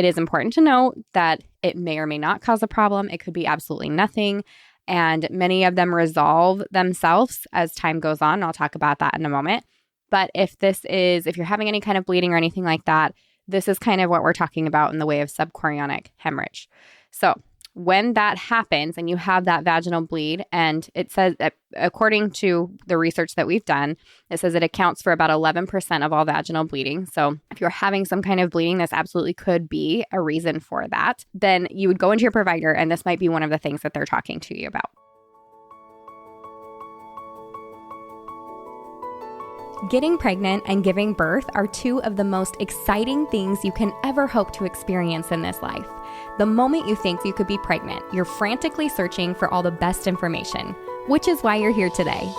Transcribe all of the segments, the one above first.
It is important to note that it may or may not cause a problem. It could be absolutely nothing. And many of them resolve themselves as time goes on. And I'll talk about that in a moment. But if you're having any kind of bleeding or anything like that, this is kind of what we're talking about in the way of subchorionic hemorrhage. So when that happens and you have that vaginal bleed, and it says that according to the research that we've done, it says it accounts for about 11% of all vaginal bleeding. So if you're having some kind of bleeding, this absolutely could be a reason for that. Then you would go into your provider, and this might be one of the things that they're talking to you about. Getting pregnant and giving birth are two of the most exciting things you can ever hope to experience in this life. The moment you think you could be pregnant, you're frantically searching for all the best information, which is why you're here today.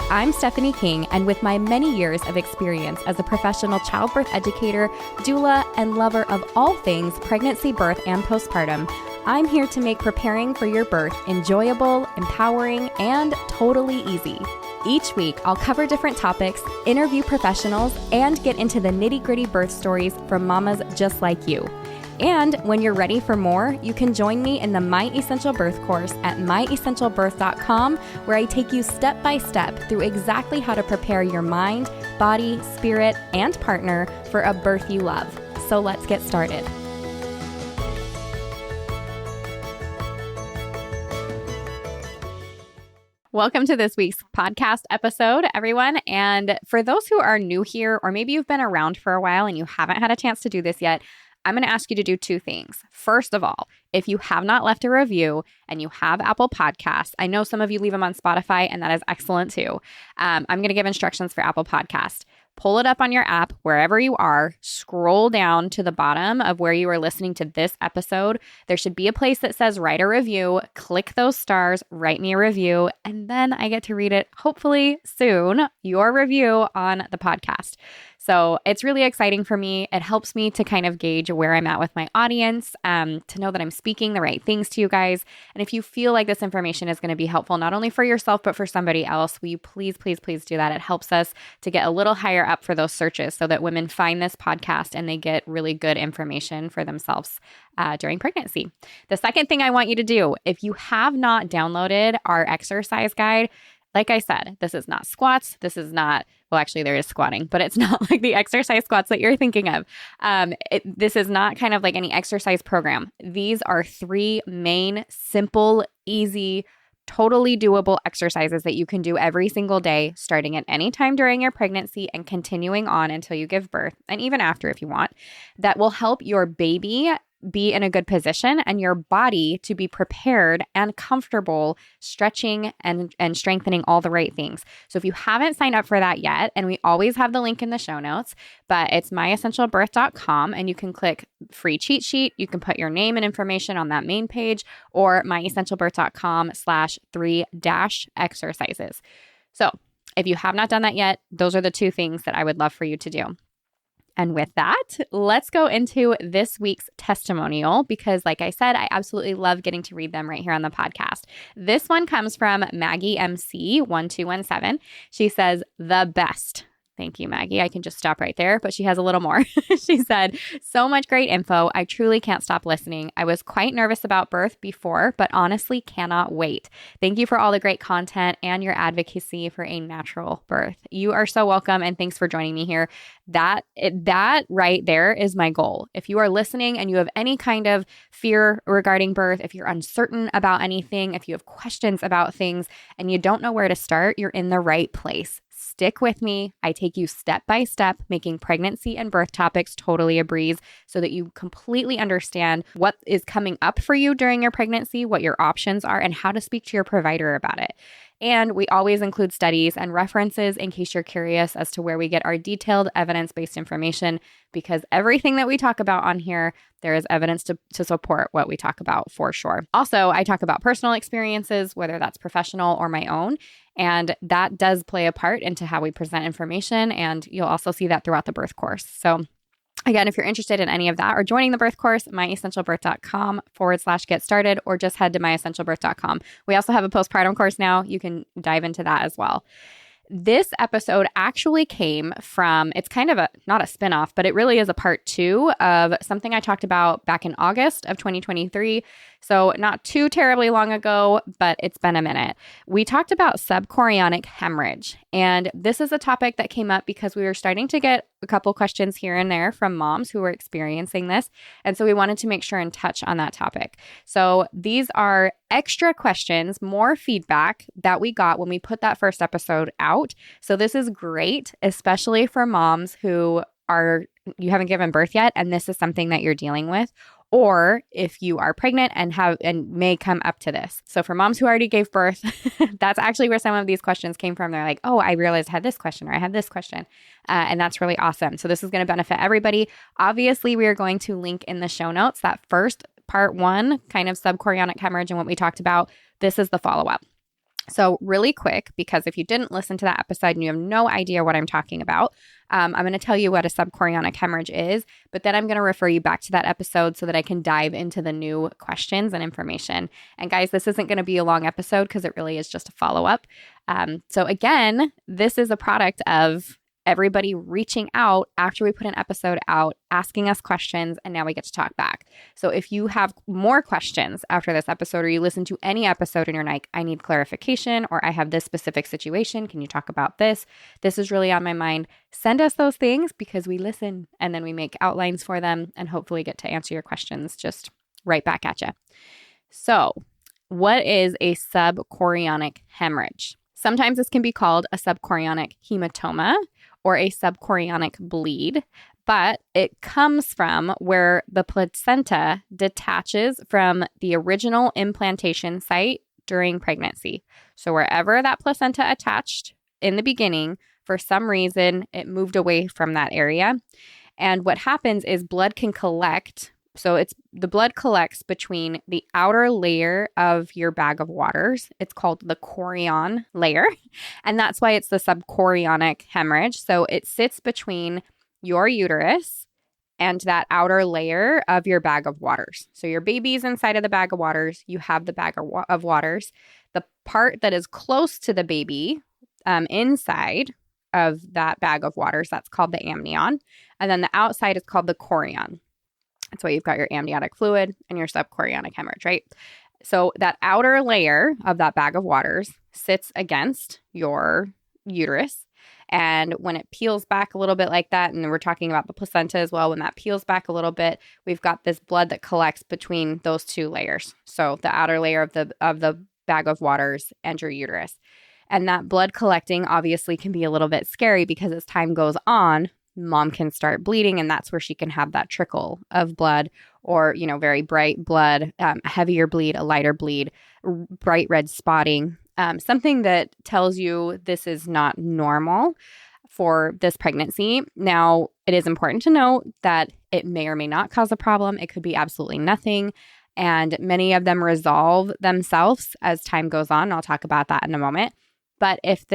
I'm Stephanie King, and with my many years of experience as a professional childbirth educator, doula, and lover of all things pregnancy, birth, and postpartum, I'm here to make preparing for your birth enjoyable, empowering, and totally easy. Each week, I'll cover different topics, interview professionals, and get into the nitty-gritty birth stories from mamas just like you. And when you're ready for more, you can join me in the My Essential Birth course at myessentialbirth.com, where I take you step by step through exactly how to prepare your mind, body, spirit, and partner for a birth you love. So let's get started. Welcome to this week's podcast episode, everyone. And for those who are new here, or maybe you've been around for a while and you haven't had a chance to do this yet, I'm going to ask you to do two things. First of all, if you have not left a review and you have Apple Podcasts, I know some of you leave them on Spotify, and that is excellent too. I'm going to give instructions for Apple Podcast. Pull it up on your app, wherever you are, scroll down to the bottom of where you are listening to this episode. There should be a place that says write a review. Click those stars, write me a review, and then I get to read it, hopefully soon, your review on the podcast. So it's really exciting for me. It helps me to kind of gauge where I'm at with my audience, to know that I'm speaking the right things to you guys. And if you feel like this information is going to be helpful, not only for yourself, but for somebody else, will you please do that? It helps us to get a little higher up for those searches so that women find this podcast and they get really good information for themselves during pregnancy. The second thing I want you to do, if you have not downloaded our exercise guide, like I said, this is not squats. This is not, well, actually there is squatting, but it's not like the exercise squats that you're thinking of. This is not kind of like any exercise program. These are three main, simple, easy, totally doable exercises that you can do every single day, starting at any time during your pregnancy and continuing on until you give birth, and even after if you want, that will help your baby be in a good position and your body to be prepared and comfortable stretching and strengthening all the right things. So if you haven't signed up for that yet, and we always have the link in the show notes, but it's myessentialbirth.com, and you can click free cheat sheet. You can put your name and information on that main page, or myessentialbirth.com/3-exercises. So if you have not done that yet, those are the two things that I would love for you to do. And with that, let's go into this week's testimonial, because like I said, I absolutely love getting to read them right here on the podcast. This one comes from Maggie MC 1217. She says, "The best." Thank you, Maggie. I can just stop right there, but she has a little more. She said, "So much great info. I truly can't stop listening. I was quite nervous about birth before, but honestly cannot wait. Thank you for all the great content and your advocacy for a natural birth." You are so welcome, and thanks for joining me here. That right there is my goal. If you are listening and you have any kind of fear regarding birth, if you're uncertain about anything, if you have questions about things and you don't know where to start, you're in the right place. Stick with me. I take you step by step, making pregnancy and birth topics totally a breeze so that you completely understand what is coming up for you during your pregnancy, what your options are, and how to speak to your provider about it. And we always include studies and references in case you're curious as to where we get our detailed evidence-based information, because everything that we talk about on here, there is evidence to support what we talk about for sure. Also, I talk about personal experiences, whether that's professional or my own, and that does play a part into how we present information, and you'll also see that throughout the birth course. So again, if you're interested in any of that or joining the birth course, myessentialbirth.com/get started, or just head to myessentialbirth.com. We also have a postpartum course now. You can dive into that as well. This episode actually came from, it's kind of not a spinoff, but it really is a part 2 of something I talked about back in August of 2023. So not too terribly long ago, but it's been a minute. We talked about subchorionic hemorrhage. And this is a topic that came up because we were starting to get a couple questions here and there from moms who were experiencing this. And so we wanted to make sure and touch on that topic. So these are extra questions, more feedback that we got when we put that first episode out. So this is great, especially for moms who you haven't given birth yet, and this is something that you're dealing with, or if you are pregnant and may come up to this. So for moms who already gave birth, that's actually where some of these questions came from. They're like, oh, I realized I had this question, or I had this question. And that's really awesome. So this is going to benefit everybody. Obviously, we are going to link in the show notes that first part 1, kind of subchorionic hemorrhage and what we talked about. This is the follow-up. So really quick, because if you didn't listen to that episode and you have no idea what I'm talking about, I'm going to tell you what a subchorionic hemorrhage is, but then I'm going to refer you back to that episode so that I can dive into the new questions and information. And guys, this isn't going to be a long episode because it really is just a follow-up. So again, this is a product of everybody reaching out after we put an episode out, asking us questions, and now we get to talk back. So if you have more questions after this episode, or you listen to any episode and you're like, I need clarification, or I have this specific situation, can you talk about this? This is really on my mind. Send us those things because we listen and then we make outlines for them and hopefully get to answer your questions just right back at you. So what is a subchorionic hemorrhage? Sometimes this can be called a subchorionic hematoma or a subchorionic bleed, but it comes from where the placenta detaches from the original implantation site during pregnancy. So wherever that placenta attached in the beginning, for some reason, it moved away from that area. And what happens is blood can collect. So the blood collects between the outer layer of your bag of waters. It's called the chorion layer. And that's why it's the subchorionic hemorrhage. So it sits between your uterus and that outer layer of your bag of waters. So your baby's inside of the bag of waters. You have the bag of waters. The part that is close to the baby inside of that bag of waters, that's called the amnion. And then the outside is called the chorion. That's why you've got your amniotic fluid and your subchorionic hemorrhage, right? So that outer layer of that bag of waters sits against your uterus. And when it peels back a little bit like that, and we're talking about the placenta as well, when that peels back a little bit, we've got this blood that collects between those two layers. So the outer layer of the bag of waters and your uterus. And that blood collecting obviously can be a little bit scary because as time goes on, mom can start bleeding, and that's where she can have that trickle of blood or, very bright blood, a heavier bleed, a lighter bleed, bright red spotting, something that tells you this is not normal for this pregnancy. Now, it is important to note that it may or may not cause a problem. It could be absolutely nothing. And many of them resolve themselves as time goes on. I'll talk about that in a moment. But if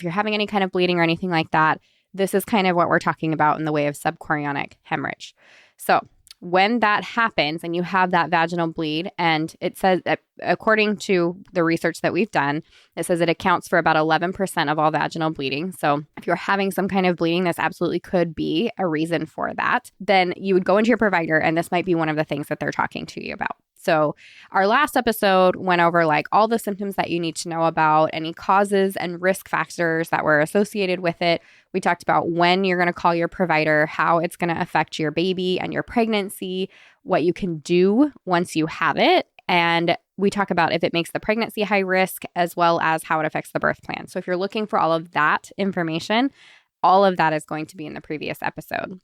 you're having any kind of bleeding or anything like that, this is kind of what we're talking about in the way of subchorionic hemorrhage. So when that happens and you have that vaginal bleed, and it says that according to the research that we've done, it says it accounts for about 11% of all vaginal bleeding. So if you're having some kind of bleeding, this absolutely could be a reason for that. Then you would go into your provider, and this might be one of the things that they're talking to you about. So our last episode went over all the symptoms that you need to know about, any causes and risk factors that were associated with it. We talked about when you're going to call your provider, how it's going to affect your baby and your pregnancy, what you can do once you have it. And we talk about if it makes the pregnancy high risk, as well as how it affects the birth plan. So if you're looking for all of that information, all of that is going to be in the previous episode.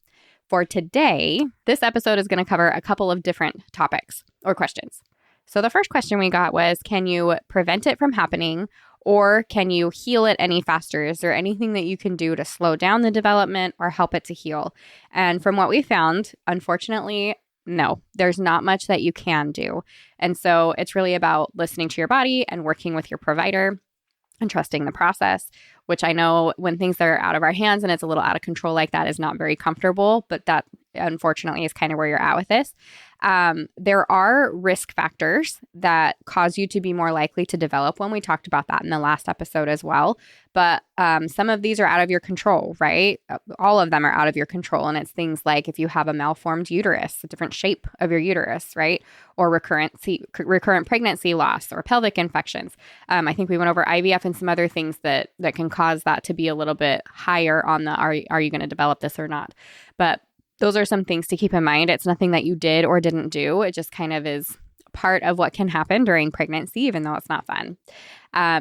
For today, this episode is going to cover a couple of different topics or questions. So the first question we got was, can you prevent it from happening, or can you heal it any faster? Is there anything that you can do to slow down the development or help it to heal? And from what we found, unfortunately, no, there's not much that you can do. And so it's really about listening to your body and working with your provider and trusting the process, which I know when things are out of our hands and it's a little out of control like that is not very comfortable, but that unfortunately, is kind of where you're at with this. There are risk factors that cause you to be more likely to develop one. We talked about that in the last episode as well. But some of these are out of your control, right? All of them are out of your control. And it's things like if you have a malformed uterus, a different shape of your uterus, right? Or recurrent pregnancy loss or pelvic infections. I think we went over IVF and some other things that can cause that to be a little bit higher on the are you going to develop this or not? But those are some things to keep in mind. It's nothing that you did or didn't do. It just kind of is part of what can happen during pregnancy, even though it's not fun.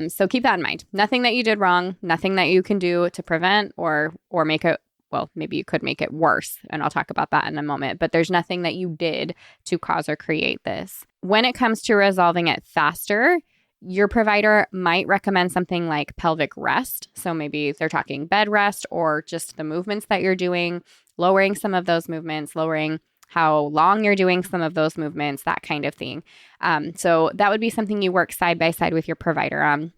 So keep that in mind. Nothing that you did wrong, nothing that you can do to prevent or make it, well, maybe you could make it worse. And I'll talk about that in a moment. But there's nothing that you did to cause or create this. When it comes to resolving it faster, your provider might recommend something like pelvic rest. So maybe they're talking bed rest or just the movements that you're doing, lowering some of those movements, lowering how long you're doing some of those movements, that kind of thing. So that would be something you work side by side with your provider on.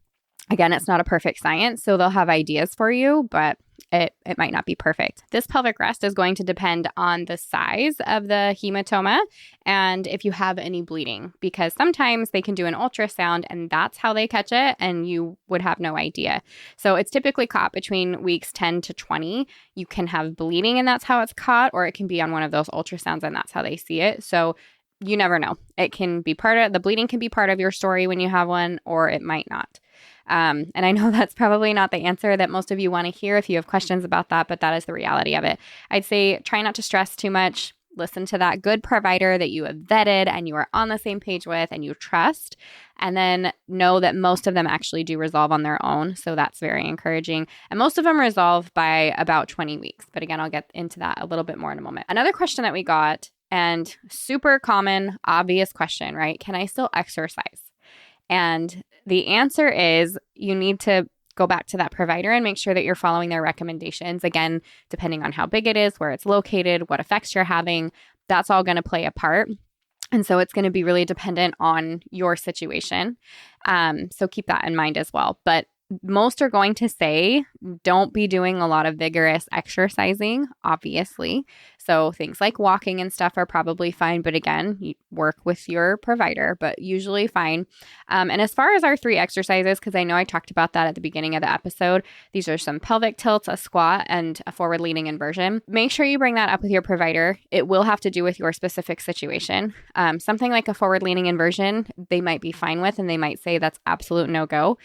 Again, it's not a perfect science, so they'll have ideas for you, but it might not be perfect. This pelvic rest is going to depend on the size of the hematoma and if you have any bleeding, because sometimes they can do an ultrasound and that's how they catch it and you would have no idea. So it's typically caught between weeks 10 to 20. You can have bleeding and that's how it's caught, or it can be on one of those ultrasounds and that's how they see it. So you never know. It can be the bleeding can be part of your story when you have one, or it might not. And I know that's probably not the answer that most of you want to hear if you have questions about that, but that is the reality of it. I'd say try not to stress too much. Listen to that good provider that you have vetted and you are on the same page with and you trust. And then know that most of them actually do resolve on their own. So that's very encouraging. And most of them resolve by about 20 weeks. But again, I'll get into that a little bit more in a moment. Another question that we got, and super common, obvious question, right? Can I still exercise? And the answer is you need to go back to that provider and make sure that you're following their recommendations. Again, depending on how big it is, where it's located, what effects you're having, that's all going to play a part. And so it's going to be really dependent on your situation. So keep that in mind as well. But most are going to say don't be doing a lot of vigorous exercising, obviously. So things like walking and stuff are probably fine. But again, you work with your provider, but usually fine. And as far as our 3 exercises, because I know I talked about that at the beginning of the episode, these are some pelvic tilts, a squat, and a forward leaning inversion. Make sure you bring that up with your provider. It will have to do with your specific situation. Something like a forward leaning inversion, they might be fine with, and they might say that's absolute no-go.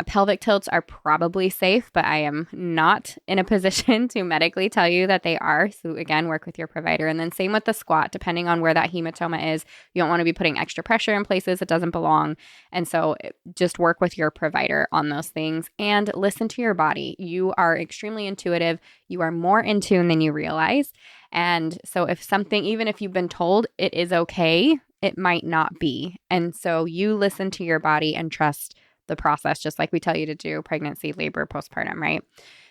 Pelvic tilts are probably safe, but I am not in a position to medically tell you that they are. So again, work with your provider. And then same with the squat, depending on where that hematoma is, you don't want to be putting extra pressure in places it doesn't belong. And so just work with your provider on those things and listen to your body. You are extremely intuitive. You are more in tune than you realize. And so if something, even if you've been told it is okay, it might not be. And so you listen to your body and trust the process, just like we tell you to do pregnancy, labor, postpartum, right?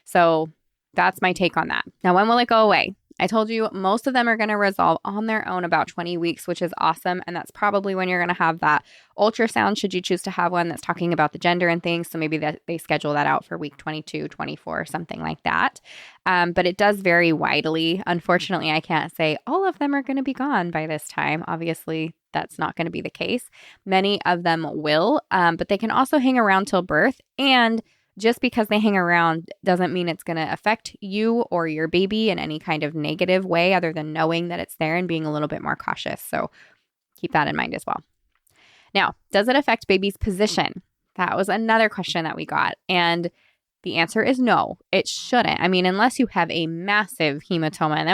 So that's my take on that. Now, when will it go away? I told you most of them are going to resolve on their own about 20 weeks, which is awesome. And that's probably when you're going to have that ultrasound, should you choose to have one that's talking about the gender and things. So maybe that they schedule that out for week 22, 24, something like that. But it does vary widely. Unfortunately, I can't say all of them are going to be gone by this time. Obviously, that's not going to be the case. Many of them will, but they can also hang around till birth. And just because they hang around doesn't mean it's going to affect you or your baby in any kind of negative way other than knowing that it's there and being a little bit more cautious. So keep that in mind as well. Now, does it affect baby's position? That was another question that we got. And the answer is no, it shouldn't. I mean, unless you have a massive hematoma, and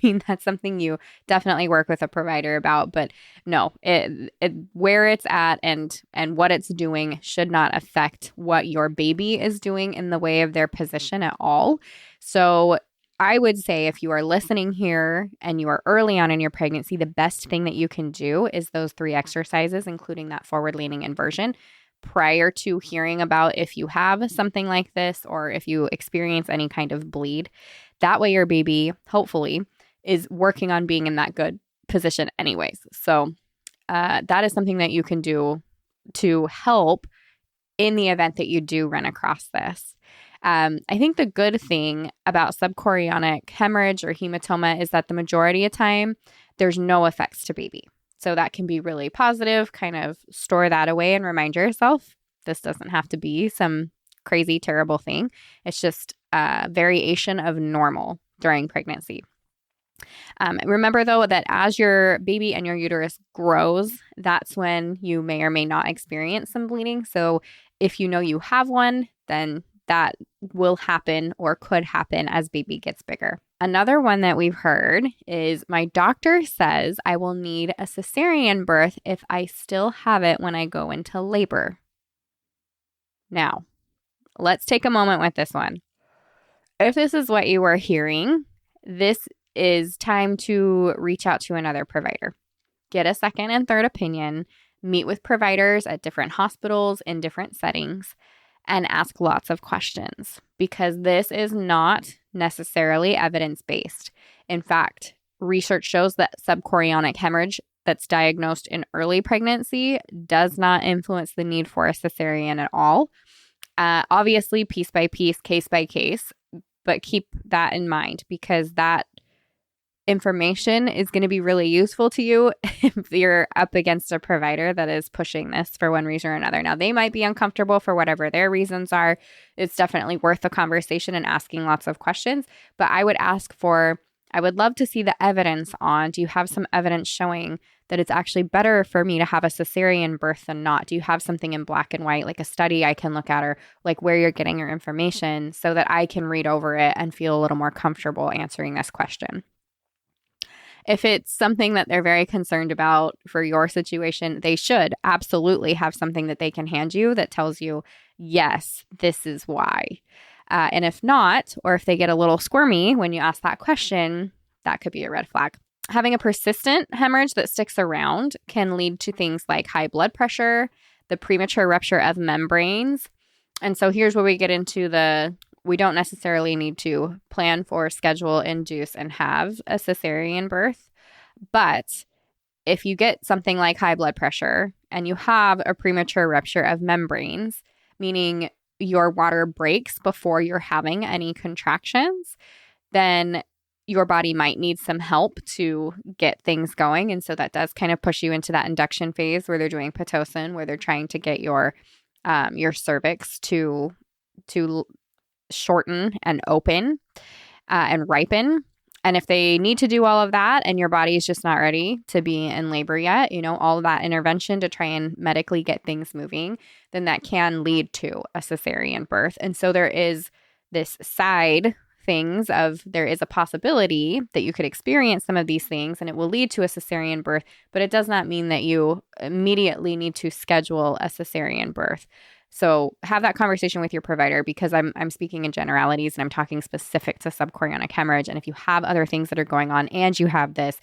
then that's something you definitely work with a provider about. But no, where it's at and what it's doing should not affect what your baby is doing in the way of their position at all. So I would say if you are listening here and you are early on in your pregnancy, the best thing that you can do is those 3 exercises, including that forward leaning inversion, prior to hearing about if you have something like this or if you experience any kind of bleed. That way your baby, hopefully, is working on being in that good position anyways. So that is something that you can do to help in the event that you do run across this. I think the good thing about subchorionic hemorrhage or hematoma is that the majority of time, there's no effects to baby. So that can be really positive, kind of store that away and remind yourself this doesn't have to be some crazy, terrible thing. It's just a variation of normal during pregnancy. Remember, though, that as your baby and your uterus grows, that's when you may or may not experience some bleeding. So if you know you have one, then that will happen or could happen as baby gets bigger. Another one that we've heard is my doctor says I will need a cesarean birth if I still have it when I go into labor. Now, let's take a moment with this one. If this is what you were hearing, this is time to reach out to another provider. Get a second and third opinion, meet with providers at different hospitals in different settings, and ask lots of questions because this is not necessarily evidence-based. In fact, research shows that subchorionic hemorrhage that's diagnosed in early pregnancy does not influence the need for a cesarean at all. Obviously, piece by piece, case by case, but keep that in mind because that information is going to be really useful to you if you're up against a provider that is pushing this for one reason or another. Now, they might be uncomfortable for whatever their reasons are. It's definitely worth the conversation and asking lots of questions. But I would love to see the evidence on, do you have some evidence showing that it's actually better for me to have a cesarean birth than not? Do you have something in black and white, like a study I can look at or like where you're getting your information so that I can read over it and feel a little more comfortable answering this question? If it's something that they're very concerned about for your situation, they should absolutely have something that they can hand you that tells you, yes, this is why. And if not, or if they get a little squirmy when you ask that question, that could be a red flag. Having a persistent hemorrhage that sticks around can lead to things like high blood pressure, the premature rupture of membranes. And so here's where we get into we don't necessarily need to plan for, schedule, induce, and have a cesarean birth. But if you get something like high blood pressure and you have a premature rupture of membranes, meaning your water breaks before you're having any contractions, then your body might need some help to get things going. And so that does kind of push you into that induction phase where they're doing Pitocin, where they're trying to get your cervix to shorten and open and ripen. And if they need to do all of that and your body is just not ready to be in labor yet, all of that intervention to try and medically get things moving, then that can lead to a cesarean birth. And so there is this side things of there is a possibility that you could experience some of these things and it will lead to a cesarean birth, but it does not mean that you immediately need to schedule a cesarean birth. So have that conversation with your provider because I'm speaking in generalities and I'm talking specific to subchorionic hemorrhage. And if you have other things that are going on and you have this,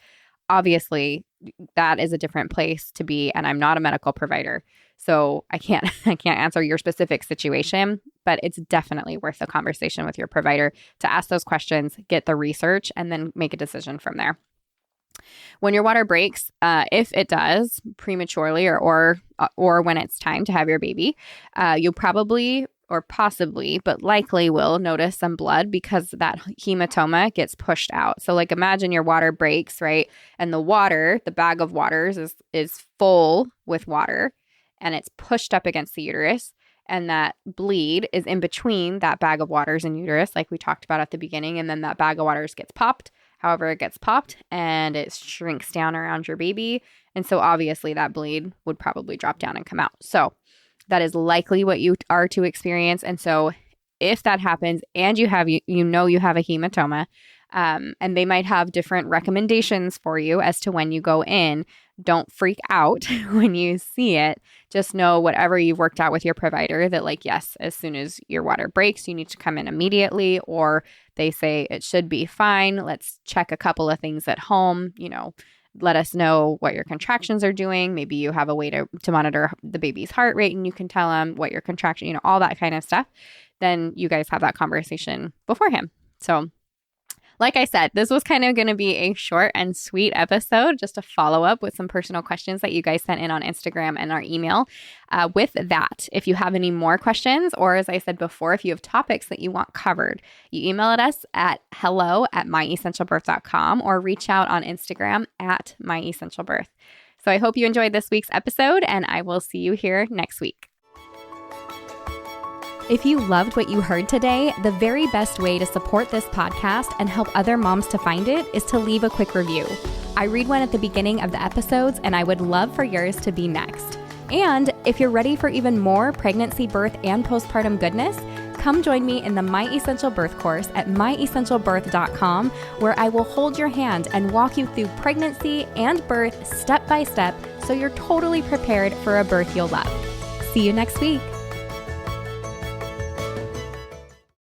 obviously that is a different place to be. And I'm not a medical provider, so I can't answer your specific situation, but it's definitely worth the conversation with your provider to ask those questions, get the research, and then make a decision from there. When your water breaks, if it does prematurely or when it's time to have your baby, you'll probably or possibly, but likely will notice some blood because that hematoma gets pushed out. So like imagine your water breaks, right? And the bag of waters is full with water and it's pushed up against the uterus. And that bleed is in between that bag of waters and uterus, like we talked about at the beginning. And then that bag of waters gets popped. However, it gets popped and it shrinks down around your baby. And so obviously that bleed would probably drop down and come out. So that is likely what you are to experience. And so if that happens and you have a hematoma, and they might have different recommendations for you as to when you go in, don't freak out when you see it. Just know whatever you've worked out with your provider that like, yes, as soon as your water breaks, you need to come in immediately, or they say it should be fine. Let's check a couple of things at home, let us know what your contractions are doing. Maybe you have a way to monitor the baby's heart rate and you can tell them what your contraction, all that kind of stuff. Then you guys have that conversation beforehand. So Like I said, this was kind of going to be a short and sweet episode, just to follow up with some personal questions that you guys sent in on Instagram and our email. With that, if you have any more questions, or as I said before, if you have topics that you want covered, you email us at hello@myessentialbirth.com or reach out on Instagram at myessentialbirth. So I hope you enjoyed this week's episode, and I will see you here next week. If you loved what you heard today, the very best way to support this podcast and help other moms to find it is to leave a quick review. I read one at the beginning of the episodes, and I would love for yours to be next. And if you're ready for even more pregnancy, birth, and postpartum goodness, come join me in the My Essential Birth course at myessentialbirth.com, where I will hold your hand and walk you through pregnancy and birth step by step so you're totally prepared for a birth you'll love. See you next week.